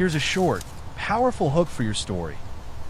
Here's a short, powerful hook for your story.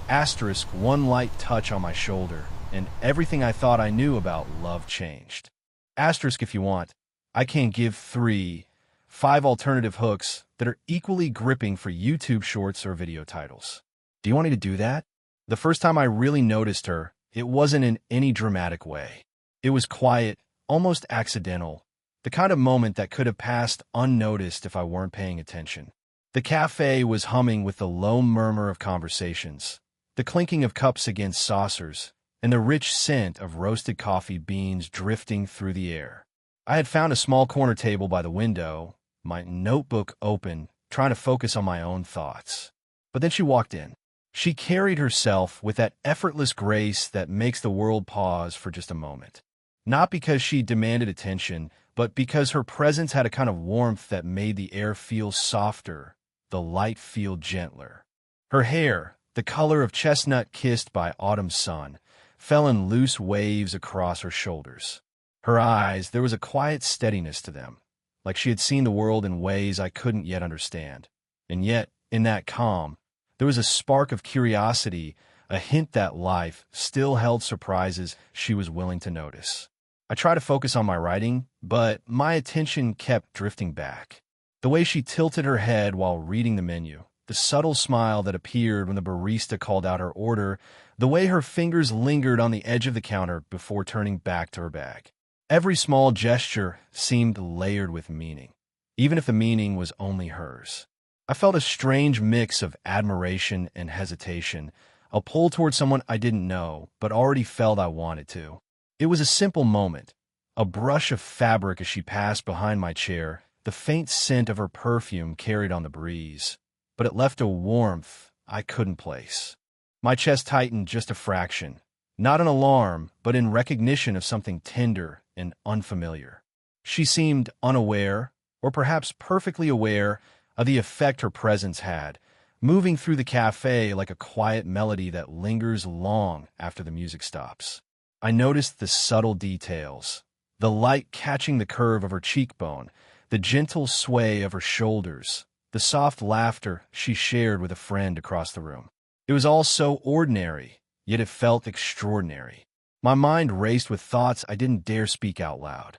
Asterisk, one light touch on my shoulder, and everything I thought I knew about love changed. Asterisk if you want. I can give 5 alternative hooks that are equally gripping for YouTube shorts or video titles. Do you want me to do that? The first time I really noticed her, it wasn't in any dramatic way. It was quiet, almost accidental, the kind of moment that could have passed unnoticed if I weren't paying attention. The cafe was humming with the low murmur of conversations, the clinking of cups against saucers, and the rich scent of roasted coffee beans drifting through the air. I had found a small corner table by the window, my notebook open, trying to focus on my own thoughts. But then she walked in. She carried herself with that effortless grace that makes the world pause for just a moment. Not because she demanded attention, but because her presence had a kind of warmth that made the air feel softer, the light feel gentler. Her hair, the color of chestnut kissed by autumn sun, fell in loose waves across her shoulders. Her eyes, there was a quiet steadiness to them, like she had seen the world in ways I couldn't yet understand. And yet, in that calm, there was a spark of curiosity, a hint that life still held surprises she was willing to notice. I tried to focus on my writing, but my attention kept drifting back. The way she tilted her head while reading the menu, the subtle smile that appeared when the barista called out her order, the way her fingers lingered on the edge of the counter before turning back to her bag. Every small gesture seemed layered with meaning, even if the meaning was only hers. I felt a strange mix of admiration and hesitation, a pull toward someone I didn't know, but already felt I wanted to. It was a simple moment, a brush of fabric as she passed behind my chair, the faint scent of her perfume carried on the breeze, but it left a warmth I couldn't place. My chest tightened just a fraction, not in alarm, but in recognition of something tender and unfamiliar. She seemed unaware, or perhaps perfectly aware, of the effect her presence had, moving through the cafe like a quiet melody that lingers long after the music stops. I noticed the subtle details, the light catching the curve of her cheekbone, the gentle sway of her shoulders, the soft laughter she shared with a friend across the room. It was all so ordinary, yet it felt extraordinary. My mind raced with thoughts I didn't dare speak out loud.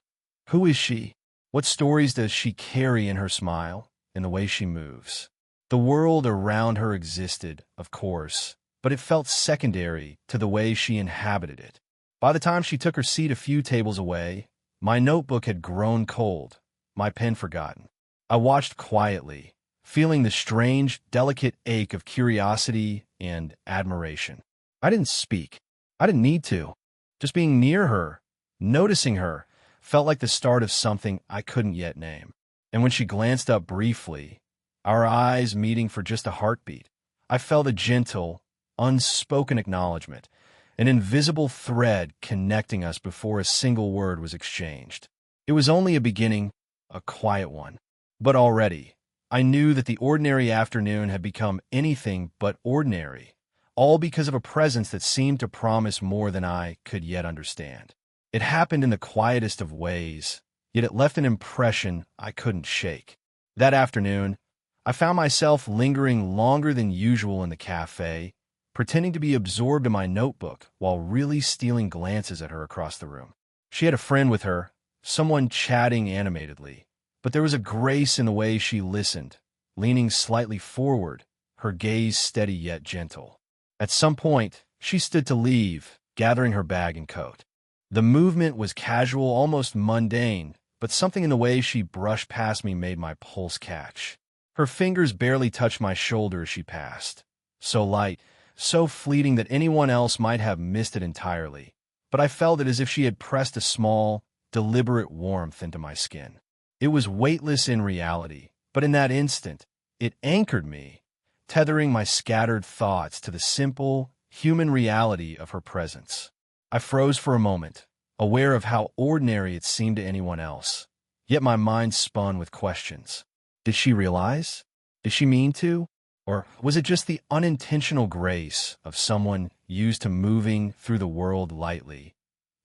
Who is she? What stories does she carry in her smile, in the way she moves? The world around her existed, of course, but it felt secondary to the way she inhabited it. By the time she took her seat a few tables away, my notebook had grown cold, my pen forgotten. I watched quietly, feeling the strange, delicate ache of curiosity and admiration. I didn't speak. I didn't need to. Just being near her, noticing her, felt like the start of something I couldn't yet name. And when she glanced up briefly, our eyes meeting for just a heartbeat, I felt a gentle, unspoken acknowledgement, an invisible thread connecting us before a single word was exchanged. It was only a beginning, a quiet one. But already, I knew that the ordinary afternoon had become anything but ordinary, all because of a presence that seemed to promise more than I could yet understand. It happened in the quietest of ways, yet it left an impression I couldn't shake. That afternoon, I found myself lingering longer than usual in the cafe, pretending to be absorbed in my notebook while really stealing glances at her across the room. She had a friend with her, someone chatting animatedly, but there was a grace in the way she listened, leaning slightly forward, her gaze steady yet gentle. At some point, she stood to leave, gathering her bag and coat. The movement was casual, almost mundane, but something in the way she brushed past me made my pulse catch. Her fingers barely touched my shoulder as she passed, so light, so fleeting that anyone else might have missed it entirely, but I felt it as if she had pressed a small, deliberate warmth into my skin. It was weightless in reality, but in that instant, it anchored me, tethering my scattered thoughts to the simple, human reality of her presence. I froze for a moment, aware of how ordinary it seemed to anyone else, yet my mind spun with questions. Did she realize? Did she mean to? Or was it just the unintentional grace of someone used to moving through the world lightly,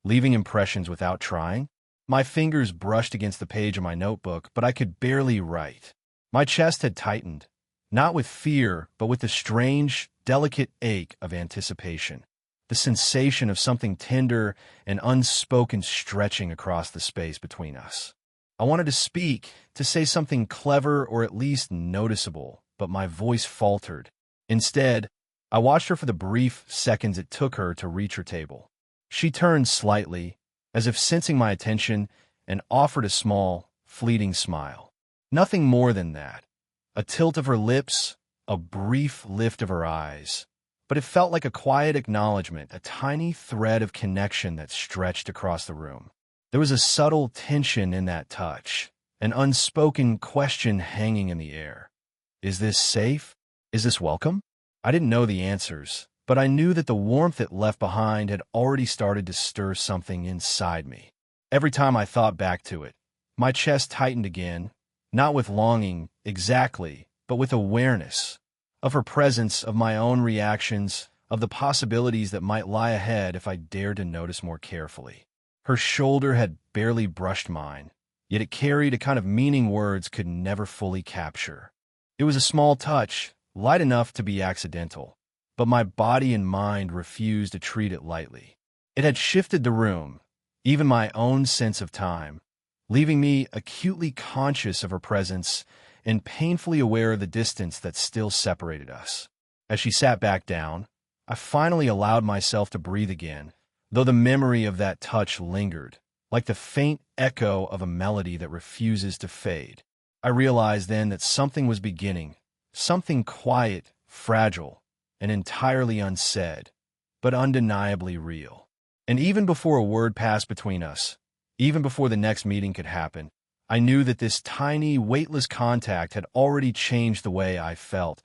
leaving impressions without trying? My fingers brushed against the page of my notebook, but I could barely write. My chest had tightened, not with fear, but with the strange, delicate ache of anticipation, the sensation of something tender and unspoken stretching across the space between us. I wanted to speak, to say something clever or at least noticeable, but my voice faltered. Instead, I watched her for the brief seconds it took her to reach her table. She turned slightly, as if sensing my attention, and offered a small, fleeting smile. Nothing more than that. A tilt of her lips, a brief lift of her eyes. But it felt like a quiet acknowledgement, a tiny thread of connection that stretched across the room. There was a subtle tension in that touch, an unspoken question hanging in the air. Is this safe? Is this welcome? I didn't know the answers, but I knew that the warmth it left behind had already started to stir something inside me. Every time I thought back to it, my chest tightened again, not with longing exactly, but with awareness of her presence, of my own reactions, of the possibilities that might lie ahead if I dared to notice more carefully. Her shoulder had barely brushed mine, yet it carried a kind of meaning words could never fully capture. It was a small touch, light enough to be accidental, but my body and mind refused to treat it lightly. It had shifted the room, even my own sense of time, leaving me acutely conscious of her presence and painfully aware of the distance that still separated us. As she sat back down, I finally allowed myself to breathe again, though the memory of that touch lingered, like the faint echo of a melody that refuses to fade. I realized then that something was beginning, something quiet, fragile, and entirely unsaid, but undeniably real. And even before a word passed between us, even before the next meeting could happen, I knew that this tiny, weightless contact had already changed the way I felt,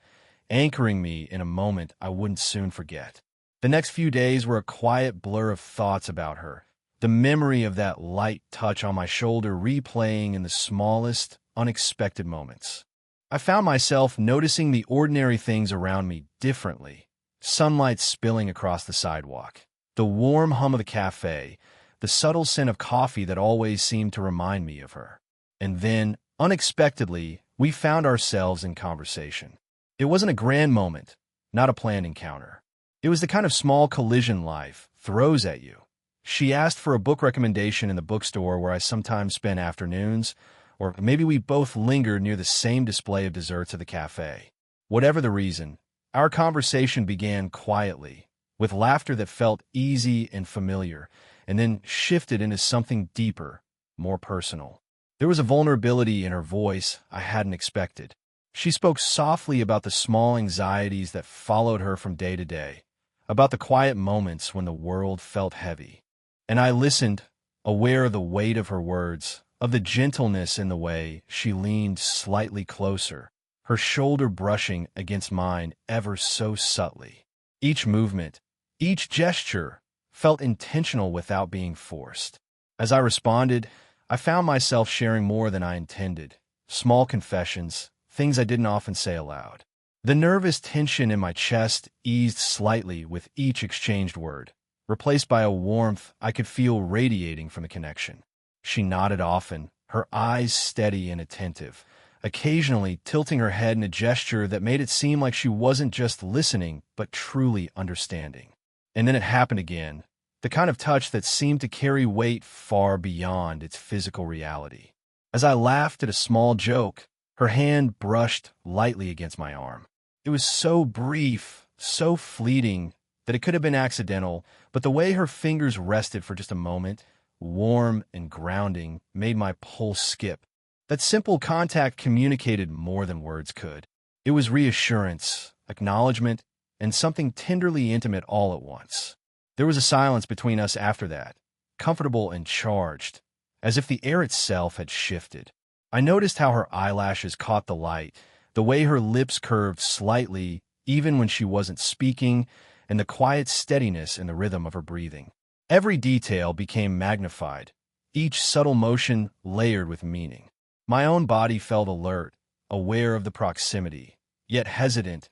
anchoring me in a moment I wouldn't soon forget. The next few days were a quiet blur of thoughts about her, the memory of that light touch on my shoulder replaying in the smallest, unexpected moments. I found myself noticing the ordinary things around me differently, sunlight spilling across the sidewalk, the warm hum of the cafe, the subtle scent of coffee that always seemed to remind me of her. And then, unexpectedly, we found ourselves in conversation. It wasn't a grand moment, not a planned encounter. It was the kind of small collision life throws at you. She asked for a book recommendation in the bookstore where I sometimes spend afternoons, or maybe we both lingered near the same display of desserts at the cafe. Whatever the reason, our conversation began quietly, with laughter that felt easy and familiar, and then shifted into something deeper, more personal. There was a vulnerability in her voice I hadn't expected. She spoke softly about the small anxieties that followed her from day to day, about the quiet moments when the world felt heavy. And I listened, aware of the weight of her words, of the gentleness in the way she leaned slightly closer, her shoulder brushing against mine ever so subtly. Each movement, each gesture, felt intentional without being forced. As I responded, I found myself sharing more than I intended, small confessions, things I didn't often say aloud. The nervous tension in my chest eased slightly with each exchanged word, replaced by a warmth I could feel radiating from the connection. She nodded often, her eyes steady and attentive, occasionally tilting her head in a gesture that made it seem like she wasn't just listening, but truly understanding. And then it happened again, the kind of touch that seemed to carry weight far beyond its physical reality. As I laughed at a small joke, her hand brushed lightly against my arm. It was so brief, so fleeting, that it could have been accidental, but the way her fingers rested for just a moment, warm and grounding, made my pulse skip. That simple contact communicated more than words could. It was reassurance, acknowledgement, and something tenderly intimate all at once. There was a silence between us after that, comfortable and charged, as if the air itself had shifted. I noticed how her eyelashes caught the light, the way her lips curved slightly even when she wasn't speaking, and the quiet steadiness in the rhythm of her breathing. Every detail became magnified, each subtle motion layered with meaning. My own body felt alert, aware of the proximity, yet hesitant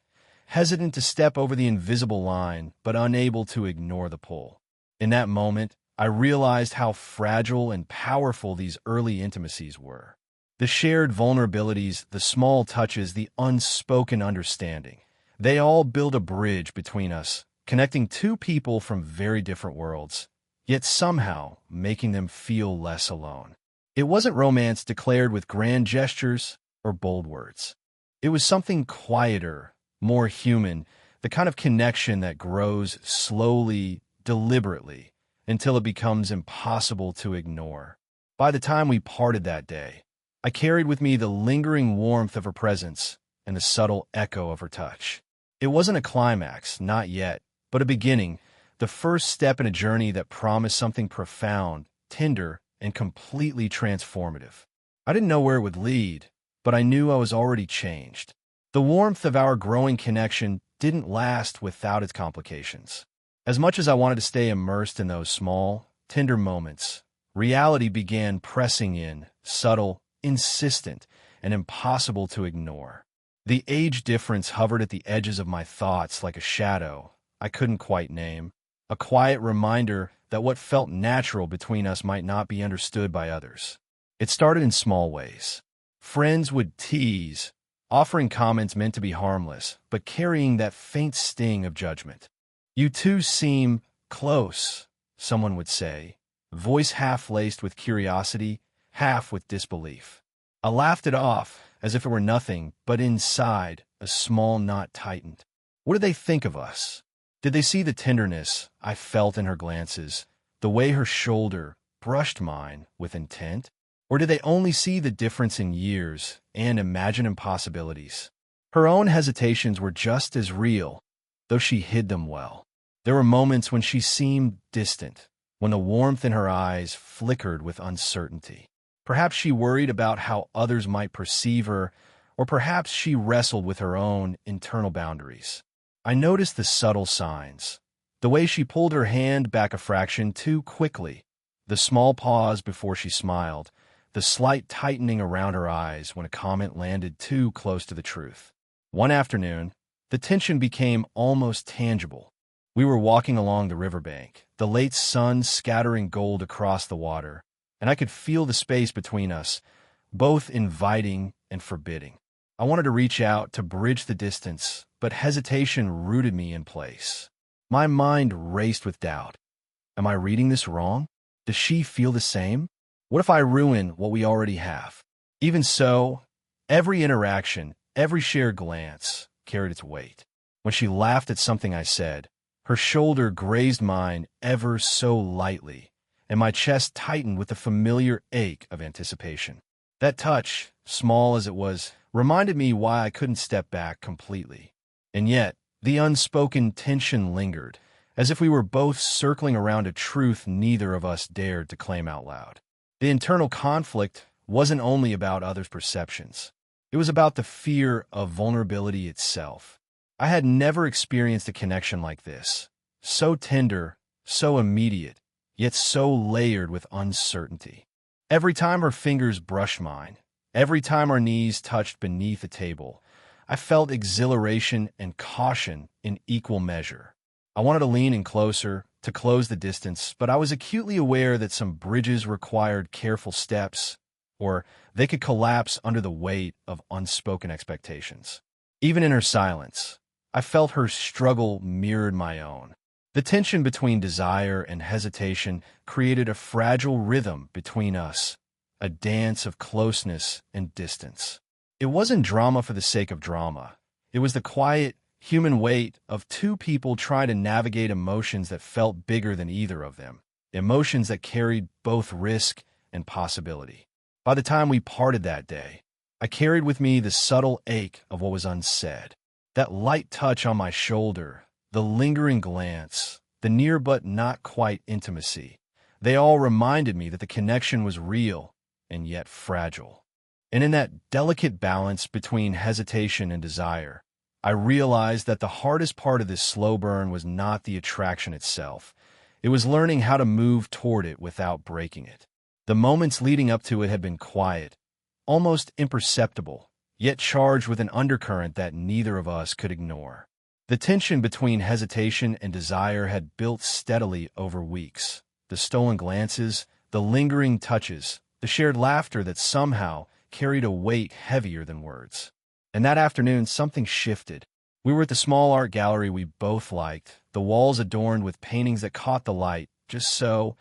to step over the invisible line, but unable to ignore the pull. In that moment, I realized how fragile and powerful these early intimacies were. The shared vulnerabilities, the small touches, the unspoken understanding. They all build a bridge between us, connecting two people from very different worlds, yet somehow making them feel less alone. It wasn't romance declared with grand gestures or bold words. It was something quieter, more human, the kind of connection that grows slowly, deliberately, until it becomes impossible to ignore. By the time we parted that day, I carried with me the lingering warmth of her presence and the subtle echo of her touch. It wasn't a climax, not yet, but a beginning, the first step in a journey that promised something profound, tender, and completely transformative. I didn't know where it would lead, but I knew I was already changed. The warmth of our growing connection didn't last without its complications. As much as I wanted to stay immersed in those small, tender moments, reality began pressing in, subtle, insistent, and impossible to ignore. The age difference hovered at the edges of my thoughts like a shadow I couldn't quite name, a quiet reminder that what felt natural between us might not be understood by others. It started in small ways. Friends would tease, offering comments meant to be harmless, but carrying that faint sting of judgment. "You two seem close," someone would say, voice half laced with curiosity, half with disbelief. I laughed it off, as if it were nothing, but inside, a small knot tightened. What did they think of us? Did they see the tenderness I felt in her glances, the way her shoulder brushed mine with intent? Or did they only see the difference in years and imagine impossibilities? Her own hesitations were just as real, though she hid them well. There were moments when she seemed distant, when the warmth in her eyes flickered with uncertainty. Perhaps she worried about how others might perceive her, or perhaps she wrestled with her own internal boundaries. I noticed the subtle signs, the way she pulled her hand back a fraction too quickly, the small pause before she smiled, the slight tightening around her eyes when a comment landed too close to the truth. One afternoon, the tension became almost tangible. We were walking along the riverbank, the late sun scattering gold across the water, and I could feel the space between us, both inviting and forbidding. I wanted to reach out to bridge the distance, but hesitation rooted me in place. My mind raced with doubt. Am I reading this wrong? Does she feel the same? What if I ruin what we already have? Even so, every interaction, every shared glance carried its weight. When she laughed at something I said, her shoulder grazed mine ever so lightly, and my chest tightened with the familiar ache of anticipation. That touch, small as it was, reminded me why I couldn't step back completely. And yet, the unspoken tension lingered, as if we were both circling around a truth neither of us dared to claim out loud. The internal conflict wasn't only about others' perceptions. It was about the fear of vulnerability itself. I had never experienced a connection like this, so tender, so immediate, yet so layered with uncertainty. Every time her fingers brushed mine, every time our knees touched beneath a table, I felt exhilaration and caution in equal measure. I wanted to lean in closer, to close the distance, but I was acutely aware that some bridges required careful steps, or they could collapse under the weight of unspoken expectations. Even in her silence, I felt her struggle mirrored my own. The tension between desire and hesitation created a fragile rhythm between us, a dance of closeness and distance. It wasn't drama for the sake of drama. It was the quiet, human weight of two people trying to navigate emotions that felt bigger than either of them, emotions that carried both risk and possibility. By the time we parted that day, I carried with me the subtle ache of what was unsaid. That light touch on my shoulder, the lingering glance, the near but not quite intimacy, they all reminded me that the connection was real and yet fragile. And in that delicate balance between hesitation and desire, I realized that the hardest part of this slow burn was not the attraction itself. It was learning how to move toward it without breaking it. The moments leading up to it had been quiet, almost imperceptible, yet charged with an undercurrent that neither of us could ignore. The tension between hesitation and desire had built steadily over weeks. The stolen glances, the lingering touches, the shared laughter that somehow carried a weight heavier than words. And that afternoon, something shifted. We were at the small art gallery we both liked, the walls adorned with paintings that caught the light, just so,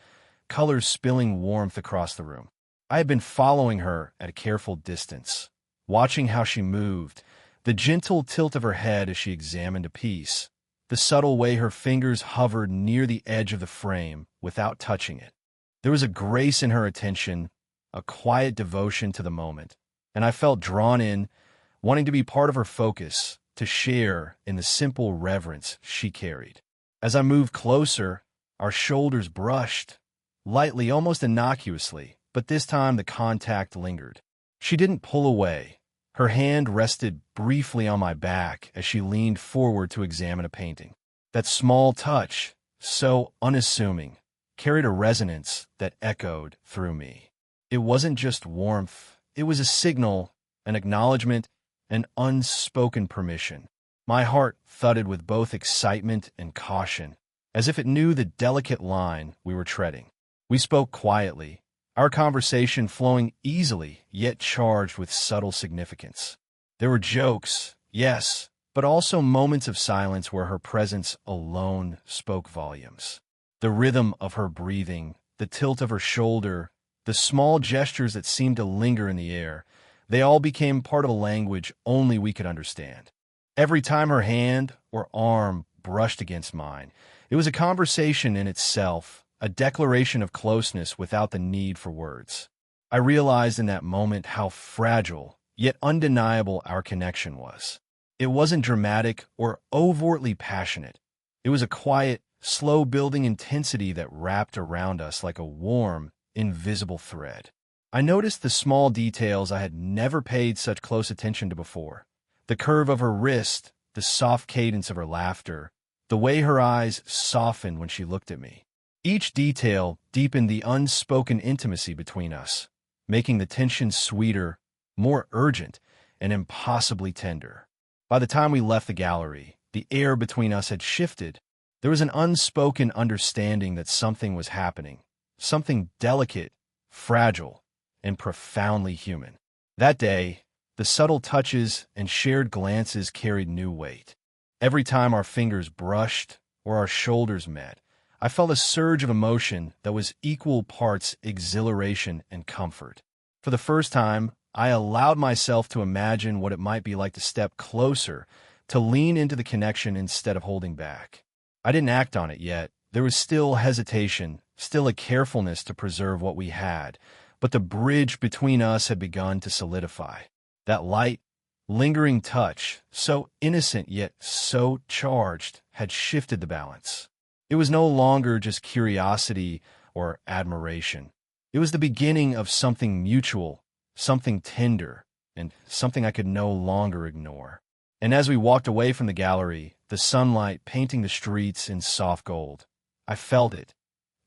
colors spilling warmth across the room. I had been following her at a careful distance, watching how she moved, the gentle tilt of her head as she examined a piece, the subtle way her fingers hovered near the edge of the frame without touching it. There was a grace in her attention, a quiet devotion to the moment, and I felt drawn in, wanting to be part of her focus, to share in the simple reverence she carried. As I moved closer, our shoulders brushed, lightly, almost innocuously, but this time the contact lingered. She didn't pull away. Her hand rested briefly on my back as she leaned forward to examine a painting. That small touch, so unassuming, carried a resonance that echoed through me. It wasn't just warmth, it was a signal, an acknowledgement, an unspoken permission. My heart thudded with both excitement and caution, as if it knew the delicate line we were treading. We spoke quietly, our conversation flowing easily, yet charged with subtle significance. There were jokes, yes, but also moments of silence where her presence alone spoke volumes. The rhythm of her breathing, the tilt of her shoulder, the small gestures that seemed to linger in the air, they all became part of a language only we could understand. Every time her hand or arm brushed against mine, it was a conversation in itself, a declaration of closeness without the need for words. I realized in that moment how fragile, yet undeniable our connection was. It wasn't dramatic or overtly passionate. It was a quiet, slow-building intensity that wrapped around us like a warm, invisible thread. I noticed the small details I had never paid such close attention to before. The curve of her wrist, the soft cadence of her laughter, the way her eyes softened when she looked at me. Each detail deepened the unspoken intimacy between us, making the tension sweeter, more urgent, and impossibly tender. By the time we left the gallery, the air between us had shifted. There was an unspoken understanding that something was happening, something delicate, fragile, and profoundly human. That day, the subtle touches and shared glances carried new weight. Every time our fingers brushed or our shoulders met, I felt a surge of emotion that was equal parts exhilaration and comfort. For the first time, I allowed myself to imagine what it might be like to step closer, to lean into the connection instead of holding back. I didn't act on it yet. There was still hesitation, still a carefulness to preserve what we had, but the bridge between us had begun to solidify. That light, lingering touch, so innocent yet so charged, had shifted the balance. It was no longer just curiosity or admiration. It was the beginning of something mutual, something tender, and something I could no longer ignore. And as we walked away from the gallery, the sunlight painting the streets in soft gold, I felt it.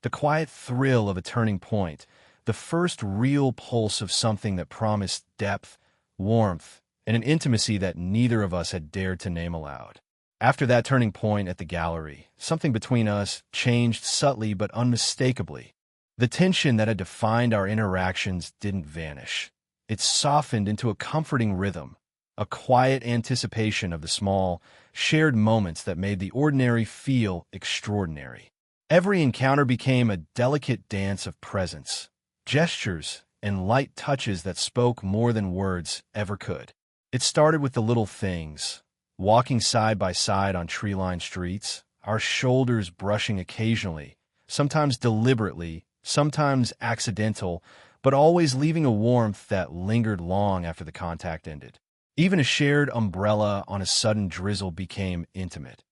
The quiet thrill of a turning point, the first real pulse of something that promised depth, warmth, and an intimacy that neither of us had dared to name aloud. After that turning point at the gallery, something between us changed subtly but unmistakably. The tension that had defined our interactions didn't vanish. It softened into a comforting rhythm, a quiet anticipation of the small, shared moments that made the ordinary feel extraordinary. Every encounter became a delicate dance of presence, gestures, and light touches that spoke more than words ever could. It started with the little things, walking side by side on tree-lined streets, our shoulders brushing occasionally, sometimes deliberately, sometimes accidental, but always leaving a warmth that lingered long after the contact ended. Even a shared umbrella on a sudden drizzle became intimate.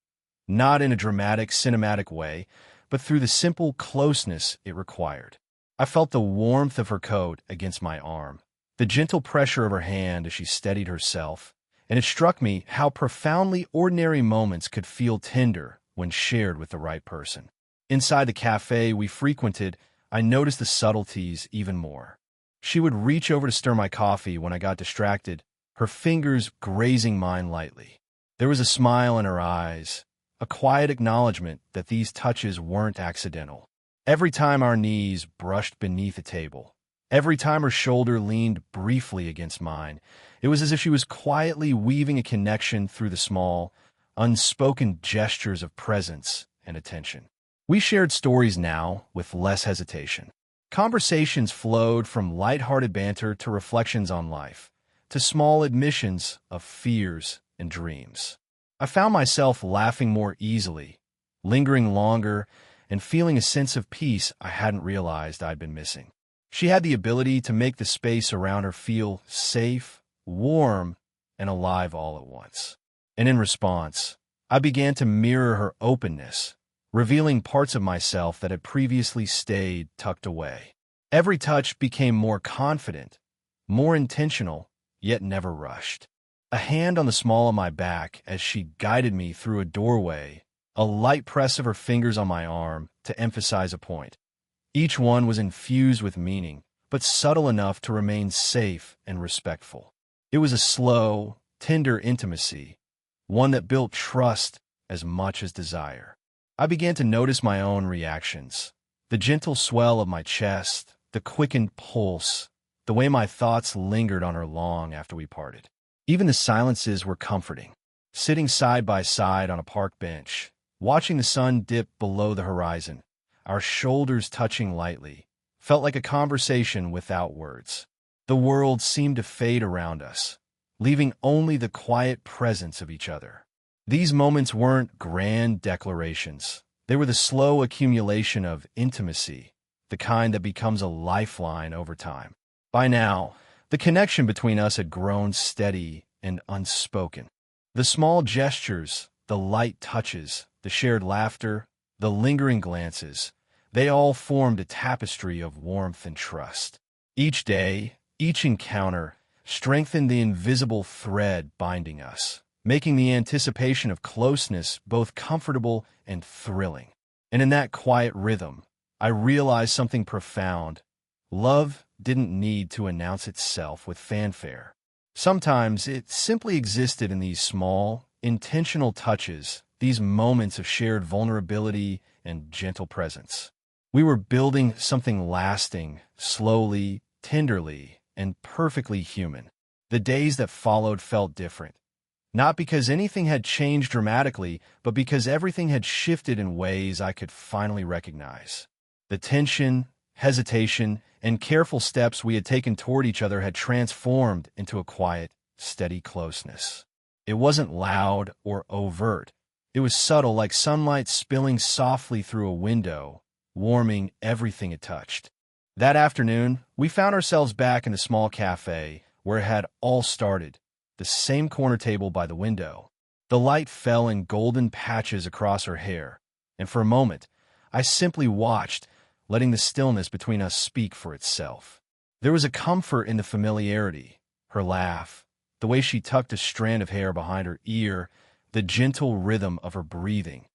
Not in a dramatic, cinematic way, but through the simple closeness it required. I felt the warmth of her coat against my arm, the gentle pressure of her hand as she steadied herself, and it struck me how profoundly ordinary moments could feel tender when shared with the right person. Inside the cafe we frequented, I noticed the subtleties even more. She would reach over to stir my coffee when I got distracted, her fingers grazing mine lightly. There was a smile in her eyes, a quiet acknowledgement that these touches weren't accidental. Every time our knees brushed beneath a table, Every time her shoulder leaned briefly against mine, it was as if she was quietly weaving a connection through the small, unspoken gestures of presence and attention. We shared stories now with less hesitation. Conversations flowed from lighthearted banter to reflections on life, to small admissions of fears and dreams. I found myself laughing more easily, lingering longer, and feeling a sense of peace I hadn't realized I'd been missing. She had the ability to make the space around her feel safe, warm, and alive all at once. And in response, I began to mirror her openness, revealing parts of myself that had previously stayed tucked away. Every touch became more confident, more intentional, yet never rushed. A hand on the small of my back as she guided me through a doorway, a light press of her fingers on my arm to emphasize a point. Each one was infused with meaning, but subtle enough to remain safe and respectful. It was a slow, tender intimacy, one that built trust as much as desire. I began to notice my own reactions, the gentle swell of my chest, the quickened pulse, the way my thoughts lingered on her long after we parted. Even the silences were comforting. Sitting side by side on a park bench, watching the sun dip below the horizon, our shoulders touching lightly, felt like a conversation without words. The world seemed to fade around us, leaving only the quiet presence of each other. These moments weren't grand declarations. They were the slow accumulation of intimacy, the kind that becomes a lifeline over time. By now, the connection between us had grown steady and unspoken. The small gestures, the light touches, the shared laughter, the lingering glances, they all formed a tapestry of warmth and trust. Each day, each encounter, strengthened the invisible thread binding us, making the anticipation of closeness both comfortable and thrilling. And in that quiet rhythm, I realized something profound. Love didn't need to announce itself with fanfare. Sometimes it simply existed in these small, intentional touches, these moments of shared vulnerability and gentle presence. We were building something lasting, slowly, tenderly, and perfectly human. The days that followed felt different. Not because anything had changed dramatically, but because everything had shifted in ways I could finally recognize. The tension, hesitation, and careful steps we had taken toward each other had transformed into a quiet, steady closeness. It wasn't loud or overt. It was subtle, like sunlight spilling softly through a window, warming everything it touched. That afternoon, we found ourselves back in the small cafe where it had all started, the same corner table by the window. The light fell in golden patches across her hair, and for a moment, I simply watched, letting the stillness between us speak for itself. There was a comfort in the familiarity, her laugh, the way she tucked a strand of hair behind her ear, the gentle rhythm of her breathing.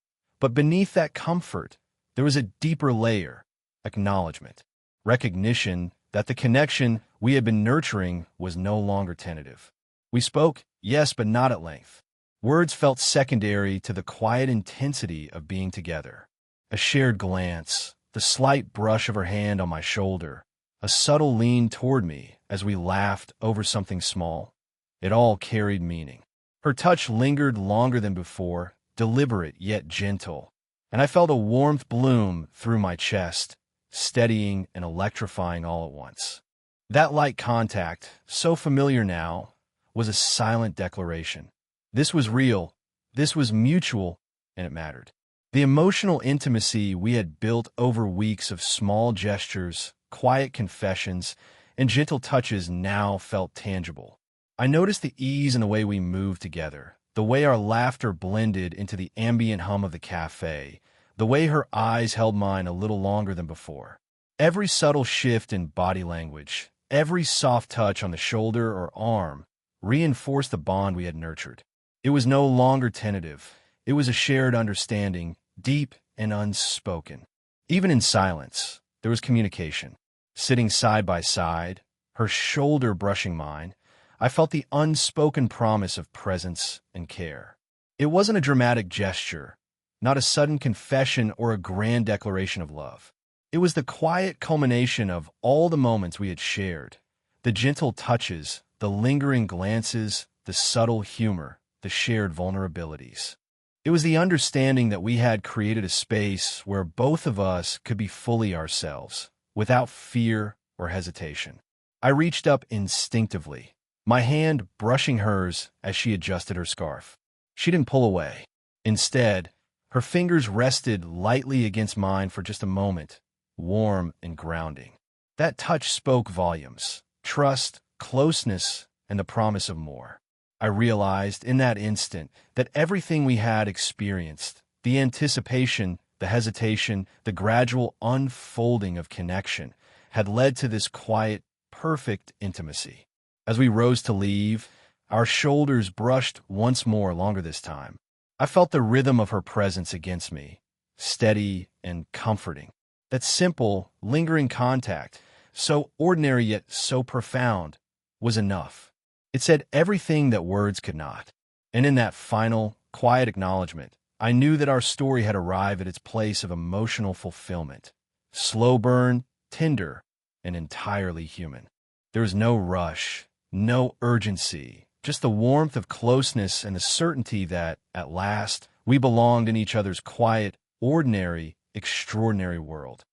But beneath that comfort, there was a deeper layer, acknowledgement, recognition that the connection we had been nurturing was no longer tentative. We spoke, yes, but not at length. Words felt secondary to the quiet intensity of being together. A shared glance, the slight brush of her hand on my shoulder, a subtle lean toward me as we laughed over something small. It all carried meaning. Her touch lingered longer than before, deliberate yet gentle, and I felt a warmth bloom through my chest, steadying and electrifying all at once. That light contact, so familiar now, was a silent declaration. This was real, this was mutual, and it mattered. The emotional intimacy we had built over weeks of small gestures, quiet confessions, and gentle touches now felt tangible. I noticed the ease in the way we moved together, the way our laughter blended into the ambient hum of the cafe, the way her eyes held mine a little longer than before. Every subtle shift in body language, every soft touch on the shoulder or arm, reinforced the bond we had nurtured. It was no longer tentative. It was a shared understanding, deep and unspoken. Even in silence, there was communication. Sitting side by side, her shoulder brushing mine, I felt the unspoken promise of presence and care. It wasn't a dramatic gesture, not a sudden confession or a grand declaration of love. It was the quiet culmination of all the moments we had shared, the gentle touches, the lingering glances, the subtle humor, the shared vulnerabilities. It was the understanding that we had created a space where both of us could be fully ourselves, without fear or hesitation. I reached up instinctively, my hand brushing hers as she adjusted her scarf. She didn't pull away. Instead, her fingers rested lightly against mine for just a moment, warm and grounding. That touch spoke volumes: trust, closeness, and the promise of more. I realized in that instant that everything we had experienced, the anticipation, the hesitation, the gradual unfolding of connection, had led to this quiet, perfect intimacy. As we rose to leave, our shoulders brushed once more, longer this time. I felt the rhythm of her presence against me, steady and comforting. That simple, lingering contact, so ordinary yet so profound, was enough. It said everything that words could not. And in that final, quiet acknowledgement, I knew that our story had arrived at its place of emotional fulfillment. Slow burn, tender, and entirely human. There was no rush, no urgency, just the warmth of closeness and the certainty that, at last, we belonged in each other's quiet, ordinary, extraordinary world.